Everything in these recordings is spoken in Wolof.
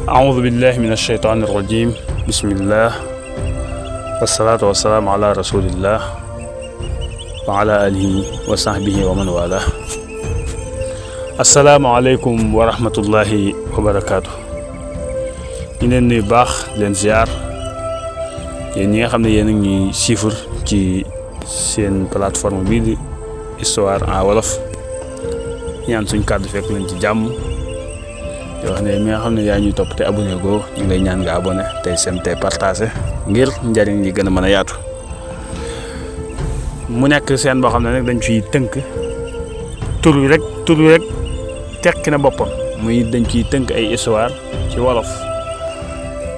أعوذ بالله من الشيطان الرجيم بسم الله والصلاة والسلام على رسول الله وعلى آله وصحبه ومن والاه. السلام عليكم ورحمة الله وبركاته. ñu leen nuyu baax leen ziar yéen ñi nga xam ne yéen a ngi siifur ci seen plateforme bii di Histoire en Wolof ñaan suñ kàddu fekk leen ci jàmm yoo xam ne mi nga xam ne yaa ñuy topp te abonné go ñu ngi lay ñaan nga abonné tey seen tey partagé ngir njariñ li gën a mën a yaatu. mu nekk seen boo xam ne nag dañ fiy tënk tur wi rek tekki na boppam muy dañ ciy tënk ay histoire ci wolof.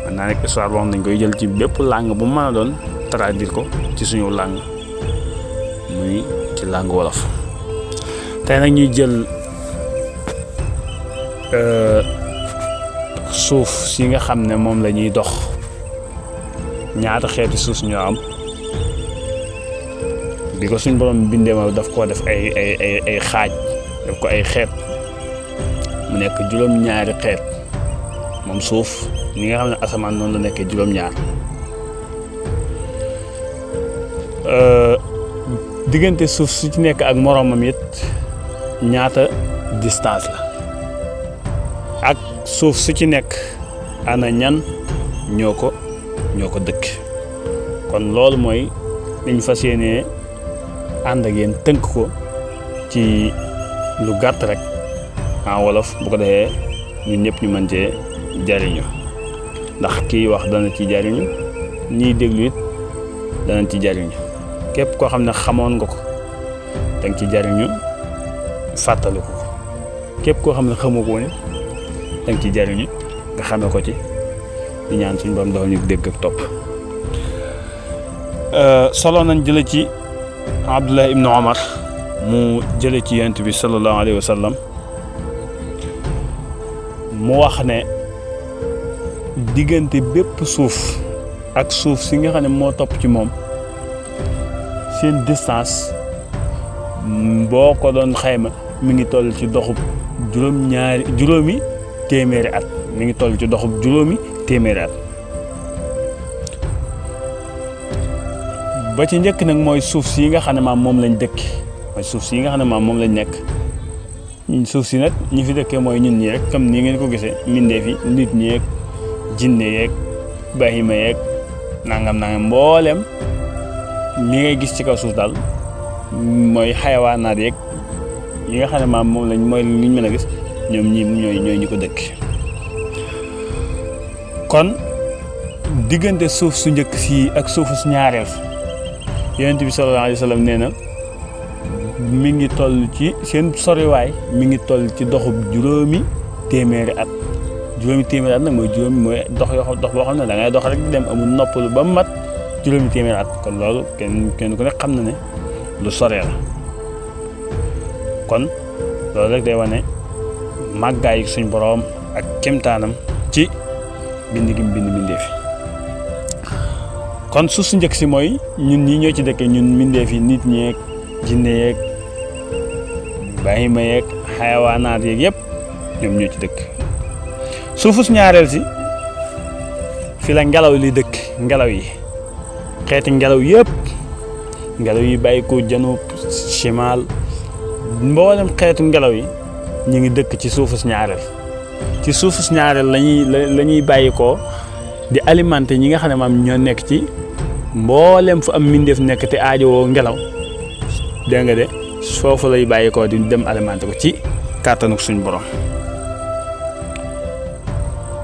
man naa nekk histoire boo xam ne dañ koy jël ci bépp langue bu mën a doon traduire ko ci suñu langue muy ci langue wolof. tey nag ñuy jël suuf si nga xam ne moom la ñuy dox ñaata xeeti suuf ñoo am bi ko suñ borom bindee ma daf koo def ay xaaj def ko ay xeet mu nekk juróom-ñaari xeet moom suuf ni nga xam ne asamaan noonu la nekkee juróom-ñaar. diggante suuf su ci nekk ak moroomam it ñaata distance la ak suuf su ci nekk ana ñan ñoo ko dëkk. kon loolu mooy liñ fas yéenee ànd ak yéen tënk ko ci lu gàtt rek en wolof bu ko defee ñun ñëpp ñu mën cee jariñu ndax kii wax dana ci jariñu ñiy déglu it danañ ci jariñu képp koo xam ne xamoon nga ko danga ci jariñu fàttaliku ko képp koo xam ne xamoo ko woon danga ci jariñu nga xamee ko ci di ñaan suñu borom dafa ñu dégg ak topp. solo nañ jële ci Abdullah ibn Omar mu jële ci yonent bi sallallahu alayhi wa sallam mu wax ne diggante bépp suuf ak suuf si nga xam ne moo topp ci moom seen distance boo ko doon xayma mi ngi toll ci doxub juróomi téeméeri at mi ngi toll ci doxub juróomi téeméeri at. ba ci njëkk nag mooy suuf si nga xam ne maam moom lañ dëkk mooy suuf si nga xam ne maam moom lañ nekk suuf si nag ñi fi dëkkee mooy ñun ñi rek comme ni ngeen ko gisee mbindee fi nit ñeeg jinne yeeg bahima yeeg nangam mboolem li ngay gis ci kaw suuf daal mooy xayawaanaat yeeg yi nga xam ne maam moom lañ mooy liñ mën a gis ñoom ñooy ñu ko dëkk. kon diggante suuf su njëkk si ak suufu su ñaareel yonent bi sallallahu alayhi wa sallam nee na mi ngi toll ci seen soriwaay mi ngi toll ci doxub juróomi téeméeri at nag mooy juróomi mooy dox boo xam ne da ngay dox rek di dem amul noppalu ba mat juróomi téeméeri at kon loolu kenn ku nekk xam na ne lu soree la. kon loolu rek day wane màggaay suñ boroom ak kéemtaanam ci bind gi mu bind mbindeef yi. kon suuf su njëkk si mooy ñun ñi ñoo ci dëkkee ñun mbindeef yi nit ñeeg jinne yeeg bahima yeeg xayawaanaat yeeg yëpp ñoom ñoo ci dëkk. suufu su ñaareel si fi la ngelaw li dëkk ngelaw yi xeeti ngelaw yëpp ngelaw yi bàyyi ko janub chimal mboolem xeetu ngelaw yi ñu ngi dëkk ci suufu su ñaareel. ci suufu su ñaareel la ñuy bàyyi ko di alimenter ñi nga xam ne maam ñoo nekk ci mboolem fu am mbindeef nekk te aajowoo ngelaw dégg nga de foofu lay bàyyi ko di dem alimenter ko ci kàttanuk suñ borom.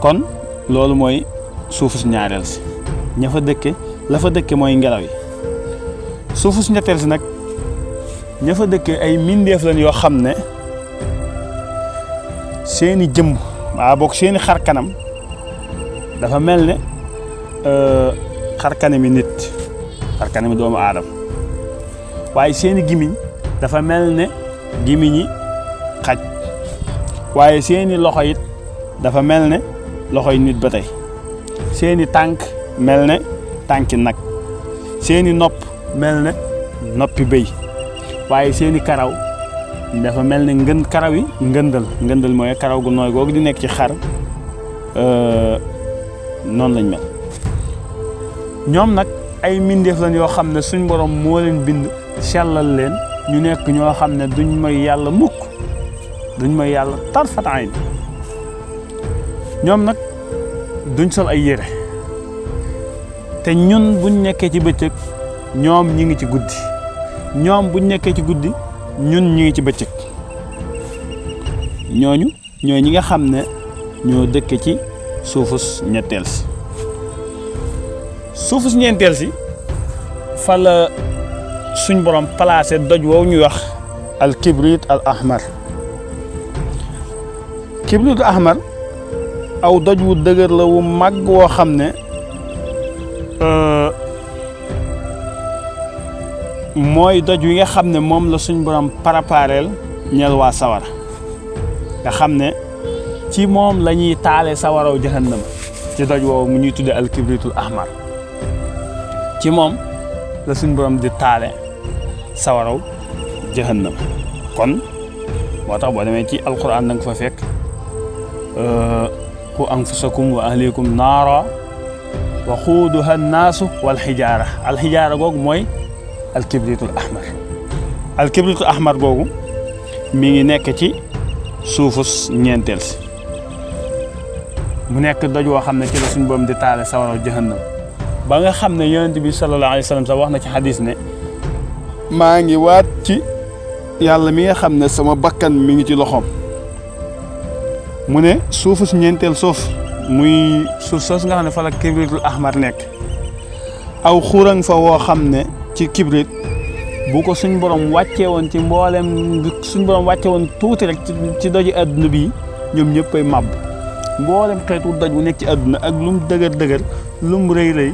kon loolu mooy suufu su ñaareel si ña fa dëkke la fa dëkke mooy ngelaw yi. suufu su ñetteel si nag ña fa dëkke ay mbindeef lañ yoo xam ne seeni jëmm waa bokk seeni xar kanam dafa mel ne xar kanami nit xar kanami doomu aadama waaye seeni gimiñ dafa mel ne gimiñi xaj waaye seeni loxo it dafa mel ne loxoy nit ba tey seeni tànk mel ne tànki nag seeni nopp mel ne noppi bëy waaye seeni karaw dafa mel ne karaw yi ngëndal mooy karaw gu nooy googu di nekk ci xar noonu lañ mel. ñoom nag ay mbindeef lañ yoo xam ne suñ borom moo leen bind sellal leen ñu nekk ñoo xam ne duñ mooy yàlla mukk, duñ mooy yàlla tarfat ayn. ñoom nag duñ sol ay yére, te ñun buñ nekkee ci bëccëg ñoom ñi ngi ci guddi, ñoom buñ nekkee ci guddi ñun ñi ngi ci bëccëg. ñooñu ñooy ñi nga xam ne ñoo dëkke ci suufus ñetteel si. suufus ñeenteel si fa la suñ borom placé doj woowu ñuy wax al kibrit al ahmar. kibrit al ahmar aw doj wu dëgër la wu mag woo xam ne mooy doj wi nga xam ne moom la suñ borom prépareel ñeel waa sawara, nga xam ne ci moom la ñuy taale sawaraw jahannam, ci doj woowu mu ñuy tudde al kibritul ahmar. ci moom la suñ borom di taale sawaraw jahannam. kon moo tax boo demee ci alquran da nga fa fekk qu anfusakum wa ahlikum naara wa xuuduha annaasu wal xijaara. alxijaara googu mooy alkibritul ahmar. alkibritul ahmar googu mi ngi nekk ci suufus ñeenteel si, mu nekk doj woo xam ne ci la suñ borom di taale sawaraw jahannam, ba nga xam ne yonent bi sallallahu alayhi wa sallam sax wax na ci xadis ne maa ngi waat ci yàlla mi nga xam ne sama bakkan mi ngi ci loxoom. mu ne suufu su ñeenteel suuf muy suuf soos nga xam ne fa la kibritul ahmar nekk, aw xurang fa woo xam ne ci kibrit bu ko suñ borom wàccee woon ci mboolem suñ borom wàccee woon tuuti rek ci doji adduna bi ñoom ñëppay màbb. mboolem xeetu doj bu nekk ci adduna ak lum dëgër dëgër lum rëy rëy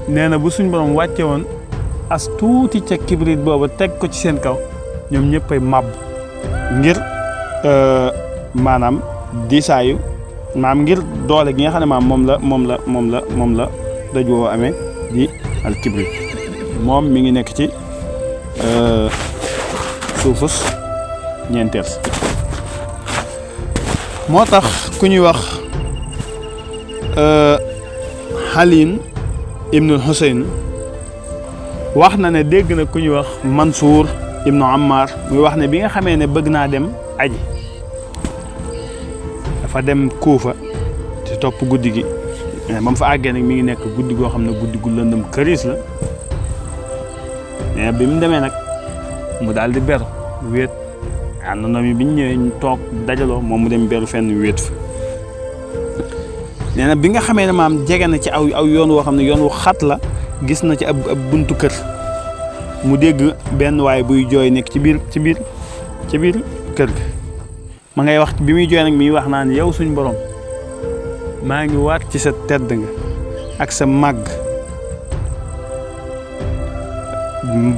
nee na bu suñ borom wàcce woon as tuuti ca kibrit boobu teg ko ci seen kaw ñoom ñëppay màbb ngir maanaam diisaayu maam ngir doole gi nga xam ne maam moom la doj boobu amee di al kibrit. moom mi ngi nekk ci suufus ñeenteel. moo tax ku ñuy wax Xaliin ibnul Xuseyn wax na ne dégg na ku ñuy wax Mansuur ibnu Ammar muy wax ne bi nga xamee ne bëgg naa dem aji, dafa dem Kuufa ci topp guddi gi. ba mu fa àggee nag mi ngi nekk guddi goo xam ne guddi gu lëndëm këriis la. mais bi mu demee nag mu daal di beru wéet. àndandoo mi bi ñu ñëwee ñu toog dajaloo moom mu dem beru fenn wéet fa. nee na bi nga xamee ne maam jege na ci aw yoon woo xam ne yoon wu xat la, gis na ci ab buntu kër, mu dégg benn waay buy jooy nekk ci biir kër ga. ma ngay wax bi muy jooy nag mi wax naan yow suñ borom maa ngi waat ci sa tedd nga ak sa màgg,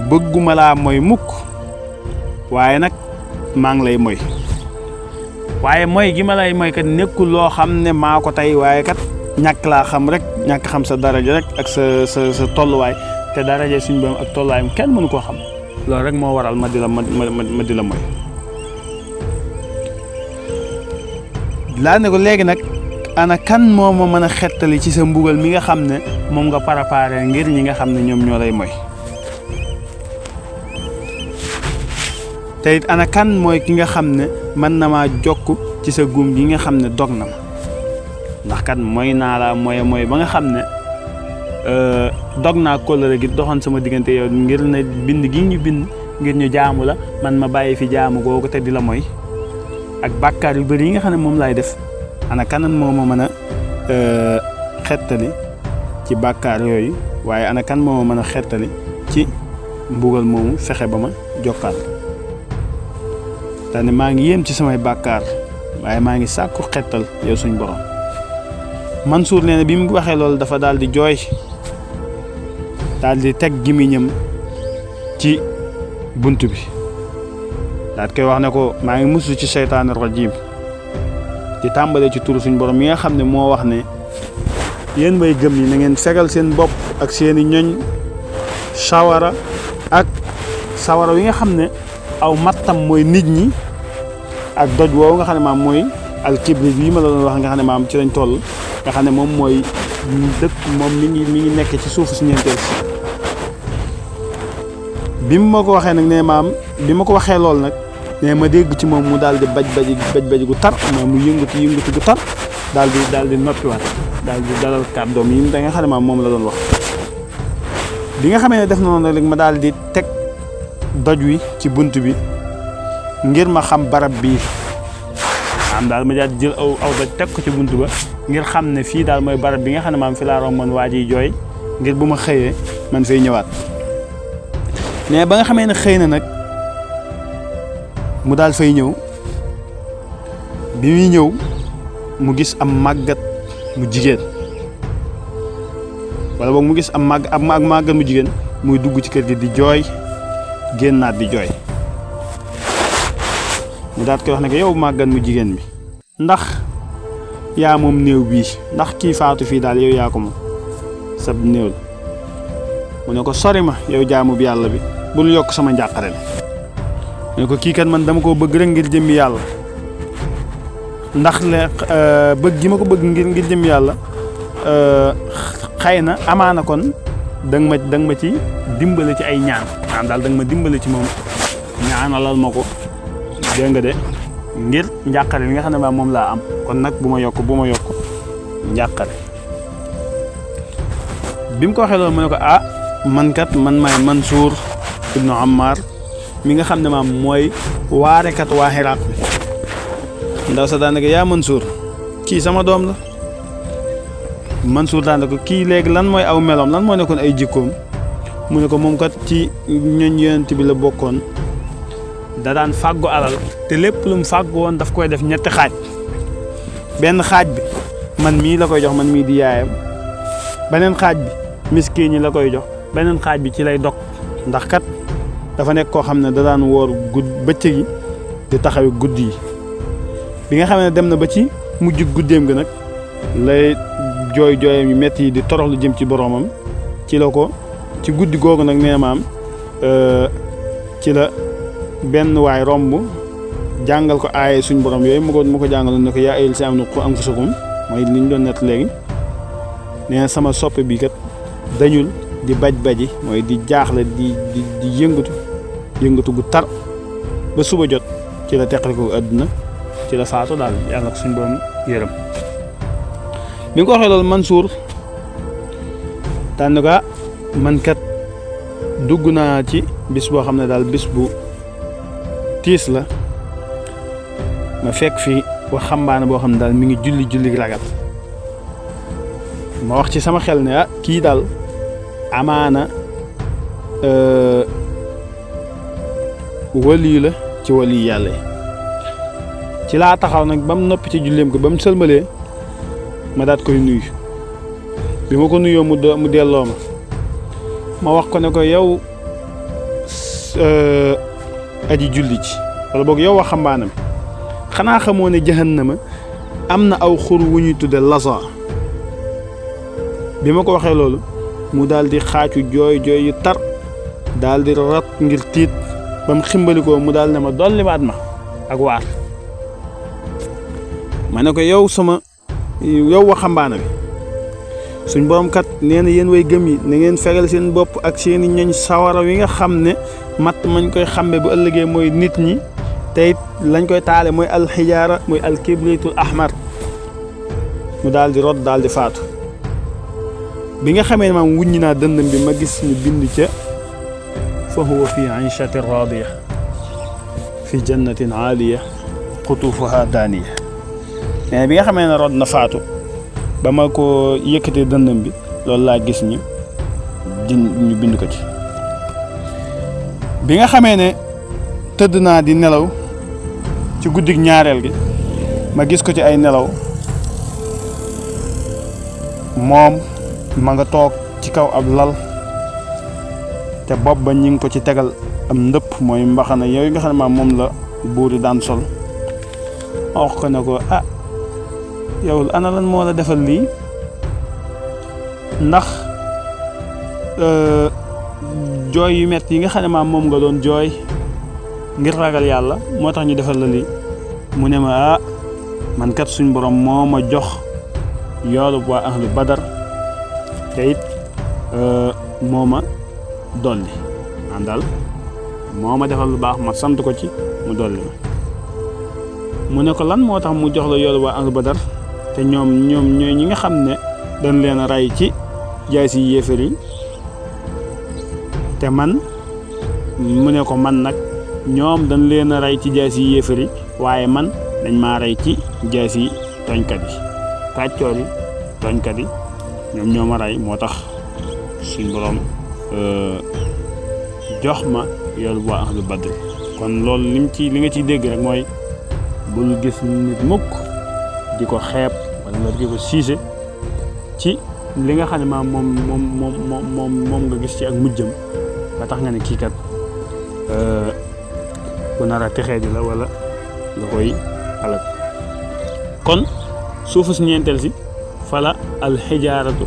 bëgguma laa mooy mukk, waaye nag maa ngi lay moy. waaye mooy gi ma lay mooy kat nekkul loo xam ne maa ko tey, waaye kat ñàkk laa xam rek, ñàkk xam sa daraja rek ak sa tolluwaay, te daraja suñu borom ak tolluwaayam kenn mënu koo xam. loolu rek moo waral ma di la mooy. laa ne ko léegi nag ana kan moo ma mën a xettali ci sa mbugal mi nga xam ne moom nga préparé ngir ñi nga xam ne ñoom ñoo lay mooy. te it ana kan mooy ki nga xam ne mën na maa jokk ci sa guum gi nga xam ne dog na ma, ndax kat mooy naa la mooy ba nga xam ne dog naa kóllëre gi doxoon sama diggante yow ngir ne bind gi ñu bind ngir ñu jaamu la, man ma bàyyi fi jaamu googu te di la mooy ak bàkkaar yu bëri yi nga xam ne moom laay def. ana kanan moo ma mën a xettali ci bàkkaar yooyu, waaye ana kan moo ma mën a xettali ci mbugal moomu fexe ba ma jokkaat. daane maa ngi yéem ci samay bàkkaar, waaye maa ngi sàkku xettal yow suñ borom. Mansuur nee na bi mu waxee loolu dafa daal di jooy, daal di teg gémmiñam ci bunt bi, daal koy wax ne ko maa ngi musu ci seytaane rajiim, di tàmbalee ci turu suñ borom mi nga xam ne moo wax ne yéen may gëm ñi na ngeen fegal seen bopp ak seeni ñoñ sawara ak sawara wi nga xam ne aw mattam mooy nit ñi, ak doj woowu nga xam ne maam mooy alkibrit bii ma la doon wax nga xam ne maam ci lañ toll nga xam ne moom mooy dëkk moom mi ngi nekk ci suufu si ñeenteel si bi ma ko waxee nag ne maam bi ma ko waxee lool nag ne ma dégg ci moom mu daal di baj gu tar moom mu yëngatu gu tar daal di noppiwaat daal di dalal kàddoom yi da nga xam ne maam moom la doon wax bi nga xamee ne def na noonu rek ma daal di teg doj wi ci bunt bi ngir ma xam barab bii am daal ma daal di jël aw doj teg ko ci bunt ba ngir xam ne fii daal mooy barab bi nga xam ne maam fi laa romboon waa ji jooy ngir bu ma xëyee man fay ñëwaat mais ba nga xamee ne xëy na nag mu daal fay ñëw bi muy ñëw mu gis am màggat mu jigéen wala boog mu gis am màggat mu jigéen muy dugg ci kër gi di jooy génnaat di jooy mu daat koy wax ne ko yow màggat mu jigéen bi ndax yaa moom néew bii ndax kii faatu fii daal yow yaa ko moom sab néew la mu ne ko sori ma yow jaamu bi yàlla bi bul yokk sama njàqare la mu ne ko kii kat man dama koo bëgg rek ngir jëmmi yàlla ndax le bëgg gi ma ko bëgg ngir jëmmi yàlla xëy na amaana kon danga ma ci dimbale ci ay ñaan maanaam daal danga ma dimbale ci moom ñaanalal ma ko dégg nga de ngir njàqare li nga xam ne maa moom laa am kon nag bu ma yokk njàqare bi mu ko waxee loolu mu ne ko man maay Mansour ibnu Ammar mi nga xam ne maam mooy waarekat waa Xiraaq bi ndaw sa daanaka yaa Mansour kii sama doom la Mansour daanaka kii léegi lan mooy aw meloom lan moo nekkoon ay jikkoom mu ne ko moom kat ci ñoñ yonent bi la bokkoon da daan fàggu alal te lépp lu mu fàggu woon daf koy def ñetti xaaj benn xaaj bi man mii la koy jox man mii di yaayam beneen xaaj bi miskiin yi la koy jox beneen xaaj bi ci lay dog ndax kat dafa nekk koo xam ne da daan woor bëccëg yi di taxawi guddi yi bi nga xam ne dem na ba ci mujj guddeem ga nag lay jooyam yu metti yi di toroxlu jëm ci boroomam ci la ko ci guddi googu nag nee maam ci la benn waay romb jàngal ko aaye suñ borom yooyu mu ko jàngaloon ne ko yaa ayyuhal lazina aamanu quu anfusakum mooy li ñu doon nett léegi nee na sama soppe bi kat dañul di baji mooy di jaaxle di yëngatu gu tar ba suba jot ci la teqali ko àdduna ci la faatu daal yàlla ko suñ borom yërëm bi nga ko waxee loolu Mansour tànn ko man kat dugg naa ci bis boo xam ne daal bis bu tiis la ma fekk fi waxambaane boo xam ne daal mi ngi julli ragal ma wax ci sama xel ne kii daal amaana wali la ci wali yàlla ci laa taxaw nag ba mu noppi ci julleem ko ba mu sëlmalee ma daat koy nuyu bi ma ko nuyoo mu delloo ma wax ko ne ko yow aji julli ci wala boog yow waxambaanam xanaa xamoo ne jahannama am na aw xur wu ñuy tudde Laza bi ma ko waxee loolu mu daal di xaacu jooy yu tar daal di rat ngir tiit ba mu ximbalikoo mu daal ne ma dolliwaat ma ak waar ma ne ko yow waxambaana bi suñ borom kat nee na yéen way gëm yi na ngeen fegal seen bopp ak seeni ñoñ sawara wi nga xam ne matt mañ koy xambe bu ëllëgee mooy nit ñi te it lañ koy taale mooy alxijaara mooy alkibritul ahmar mu daal di rot daal di faatu bi nga xamee ne maam wuññi naa dëndam bi ma gis ñu bind ca fa huwa fi ayshatin radiya fi jannatin aaliya qutuufuha daaniya mais bi nga xamee ne rot na faatu ba ma ko yëkkatee dëndam bi loolu laa gis ñu bind ko ci bi nga xamee ne tëdd naa di nelaw ci guddig ñaareel gi ma gis ko ci ay nelaw moom ma nga toog ci kaw ab lal te bopp ba ñi ngi ko ci tegal am ndëpp mooy mbaxana yooyu nga xam ne maam moom la buur yi daan sol ma wax ko ne ko yow ana lan moo la defal lii ndax jooy yu metti yi nga xam ne maam moom nga doon jooy ngir ragal yàlla moo tax ñu defal la lii mu ne ma man kat suñ borom moo ma jox yoolu waa ahlu badar te it moo ma dolli man daal moo ma defal lu baax ma sant ko ci mu dolli ma mu ne ko lan moo tax mu jox la yoolu waa ahlu badar te ñoom ñooy ñi nga xam ne dañ leen a rey ci jaay si yéefar yi te man mu ne ko man nag ñoom dañ leen a rey ci jaay si yéefar yi waaye man dañ maa rey ci jaay si tooñkat yi kàccoor yi tooñkat yi ñoom ñoo ma rey moo tax suñ borom jox ma yoolu waa ahlu badr kon loolu li nga ciy dégg rek mooy bul gis nit mukk di ko xeeb wala nga di ko siise ci li nga xam ne maam moom nga gis ci ak mujjam ba tax nga ne kii kat ku nar a texee di la wala nga koy alal kon suufus ñeenteel si fala alxijaaratu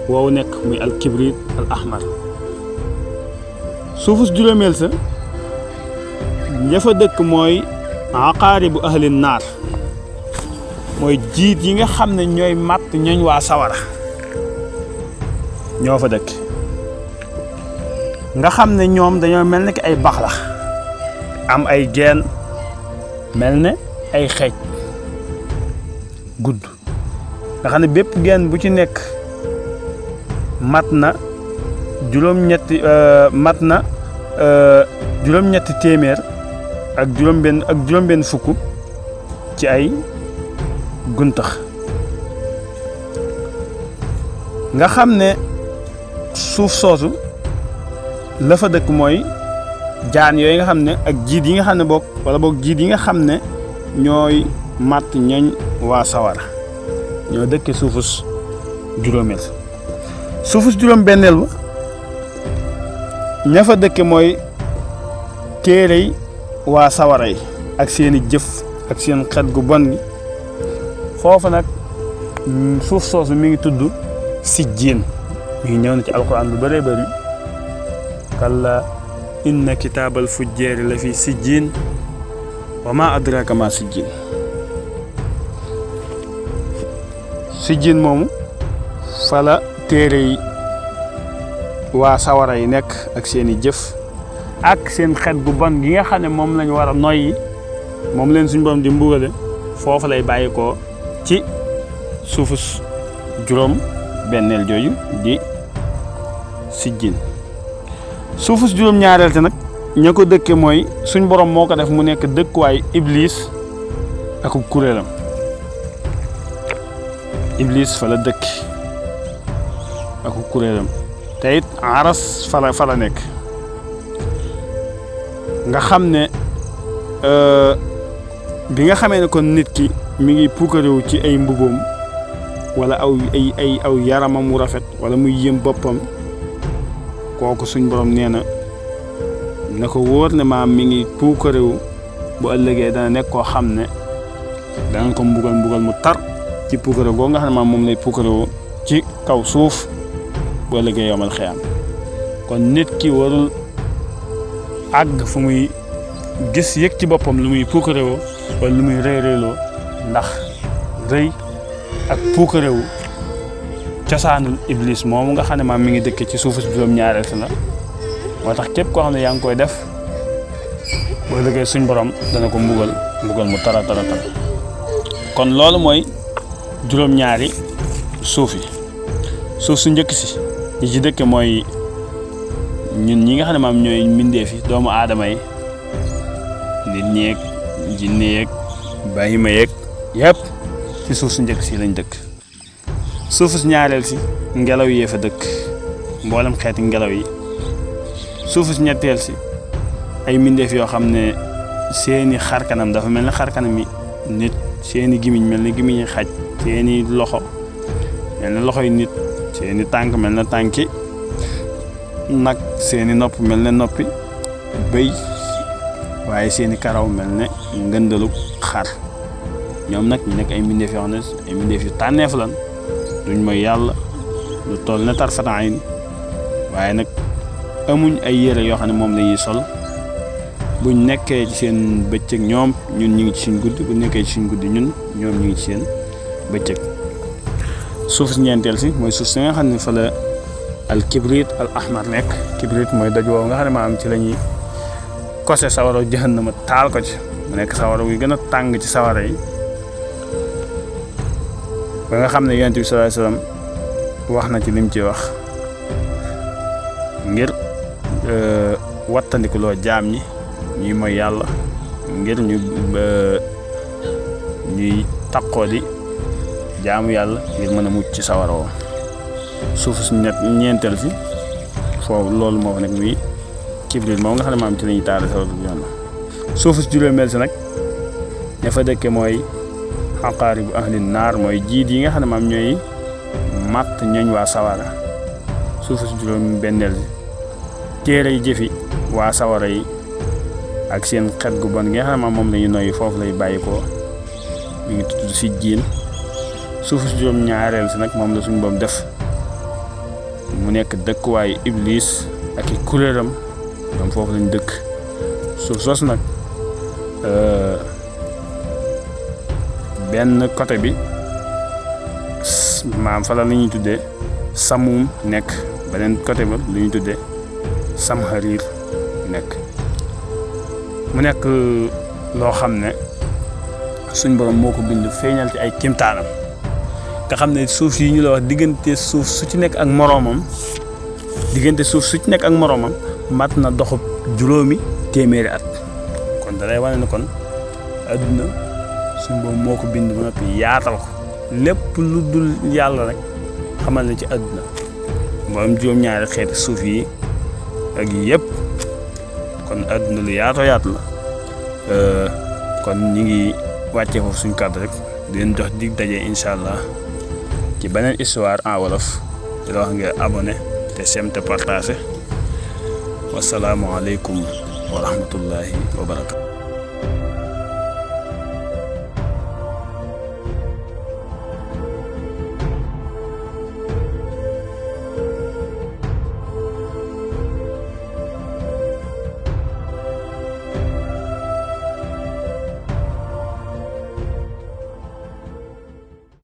wow nekk muy alkibrit al ahmar suufus juróomeel sa ña fa dëkk mooy aqaaribu ahli naar mooy jiit yi nga xam ne ñooy matt ñooñ waa sawara ñoo fa dëkk nga xam ne ñoom dañoo mel ne ki ay bax la am ay geen mel ne ay xeej gudd nga xam ne bépp geen bu ci nekk mat na juróom-ñetti téeméer ak juróom-benn fukk ci ay guntax nga xam ne suuf soosu la fa dëkk mooy jaan yooyu nga xam ne ak jiit yi nga xam ne jiit yi nga xam ne ñooy matt ñooñ waa sawara ñoo dëkke suufus juróomeel suufus juróom-benneel ba ña fa dëkke mooy téerey waa sawara yi ak seeni jëf ak seen xet gu bon gi foofu nag suuf soosu mi ngi tudd sijjiin mi ngi ñëw na ci alquran lu bëree bëri kalla inna kitaabal fujjeeri la fi sijjiin wa ma adraka ma sijjiin sijjiin moomu fala téere yi waa sawara yi nekk ak seeni jëf ak seen xet gu bon gi nga xam ne moom lañu war a noyyi moom leen suñu borom di mbugale foofu lay bàyyi ko ci suufus juróom benneel jooju di sijjiin suufus juróom ñaareel te nag ña ko dëkke mooy suñ borom moo ko def mu nekk dëkkuwaay iblis ak kuréelam iblis fa la dëkk ak kuréelam te it aras fa la nekk nga xam ne bi nga xamee ne kon nit ki mi ngi puukarewu ci ay mbuboom wala aw yaramam wu rafet wala muy yëm boppam kooku suñ borom nee na ko wóor ne maam mi ngi puukarewu bu ëllëgee dana nekk koo xam ne danañ ko mbugal mu tar ci puukare goo nga xam ne maam moom lay puukarewu ci kaw suuf bu ëllëgee yomal xiyaam kon nit ki warul àgg fu muy gis yëg ci boppam lu muy puukarewoo wala lu muy réeréeloo ndax rëy ak puukarewu cosaanul iblis moomu nga xam ne maam mi ngi dëkk ci suufu juróom-ñaareel si la moo tax képp koo xam ne yaa ngi koy def boo liggéey suñ borom dana ko mbugal mu tara kon loolu mooy juróom-ñaari suuf su njëkk si ñi ci dëkk mooy ñun ñi nga xam ne maam ñooy mbindeef yi doomu aadama yi nit ñeeg jinne yeeg bàyyima yeeg yëpp ci suuf su njëkk si lañ dëkk suufu su ñaareel si ngelaw yee fa dëkk mboolem xeeti ngelaw yi suufu su ñetteel si ay mbindeef yoo xam ne seeni xarkanam dafa mel ne xarkanam yi nit seeni gimiñ mel ne gimiñi xaj seeni loxo mel ne loxoy nit seeni tànk mel ne tànki nag seeni nopp mel ne noppi bëy waaye seeni karaw mel ne ngëndalu xar ñoom nag ñu nekk ay mbindeef yoo xam ne ay mbindeef yu tànneef lan duñ mooy yàlla lu toll ne tarfata ayn waaye nag amuñ ay yére yoo xam ne moom la ñuy sol buñ nekkee ci seen bëccëg ñoom ñun ñu ngi ci suñ guddi buñ nekkee ci suñ guddi ñun ñoom ñu ngi ci seen bëccëg. suuf si ñeenteel si mooy suuf si nga xam ne fa la al kibrit al ahmar nekk. kibrit mooy doj woowu nga xam ne maanaam ci la ñuy kose sawara jahannama taal ko ci mu nekk sawara wi gën a tàng ci sawara yi ba nga xam ne yonent bi sallallahu alayhi wasallam wax na ci lim ci wax ngir wattandiku loo jaam ñi ñuy mooy yàlla ngir ñuy taqoo di jaamu yàlla ngir mën a mucc ci sawara woo. suuf si ñeenteel si foofu loolu moo fa nekk muy kibrit moom nga xam ne maam ci lañuy taal sawara yoon. suuf si juróomeel si nag ña fa dëkke mooy xaqaaribu ahli naar mooy jiit yi nga xam ne maam ñooy matt ñooñ waa sawara. suuf si juróom benneel si téere yi jëfi waa sawara yi ak seen xet gu bon gi nga xam ne moom lañuy noyyi foofu lay bàyyi ko mi ngi tudd si jiin. suuf si juróom ñaareel si nag moom la suñu boom def mu nekk dëkkuwaayu iblis ak i kuréelam ñoom foofu lañ dëkk. suuf sos nag benn côté bi maam fa la ñuy tuddee samum nekk beneen côté ba lu ñuy tuddee samharir nekk. mu nekk loo xam ne suñ borom moo ko bind feeñal ci ay kimtaanam nga xam ne suuf yi ñu la wax diggante suuf su ci nekk ak moroomam mat na doxub juróomi téeméeri at. kon da lay wane ne kon adduna suñ borom moo ko bind ba noppi yaatal ko lépp lu dul yàlla rek xamal ne ci adduna moom juróom-ñaari xeeti suuf yi ak yëpp. kon adduna lu yaatu la kon ñi ngi wàccee foofu suñ kàddu rek di leen jox dig daje incha allah ci beneen histoire en wolof di la wax nga abonné te sem te partagé wasalaamualeykum wa rahmatullahi wa barakatu.